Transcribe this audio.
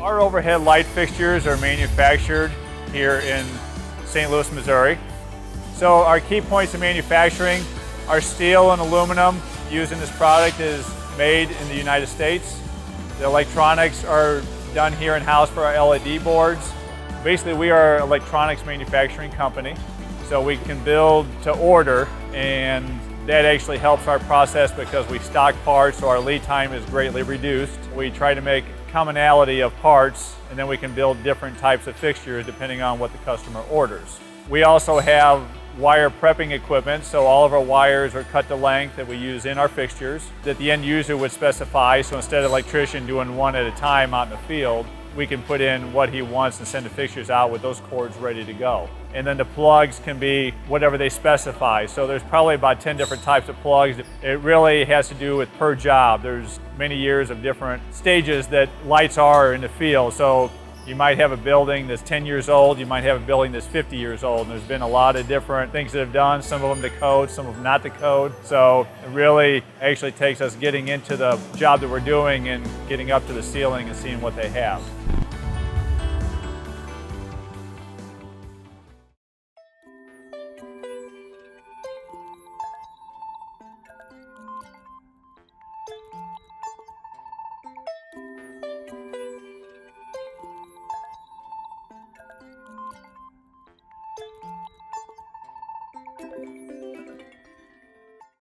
Our overhead light fixtures are manufactured here in St. Louis, Missouri. So our key points of manufacturing are steel and aluminum used in this product is made in the United States. The electronics are done here in-house for our LED boards. Basically, we are an electronics manufacturing company, so we can build to order, and that actually helps our process because we stock parts, so our lead time is greatly reduced. We try to make commonality of parts, and then we can build different types of fixtures depending on what the customer orders. We also have wire prepping equipment, so all of our wires are cut to length that we use in our fixtures that the end user would specify. So instead of an electrician doing one at a time out in the field, we can put in what he wants and send the fixtures out with those cords ready to go. And then the plugs can be whatever they specify. So there's probably about 10 different types of plugs. It really has to do with per job. There's many years of different stages that lights are in the field. So you might have a building that's 10 years old, you might have a building that's 50 years old, and there's been a lot of different things that have done, some of them to code, some of them not to code. So it really actually takes us getting into the job that we're doing and getting up to the ceiling and seeing what they have.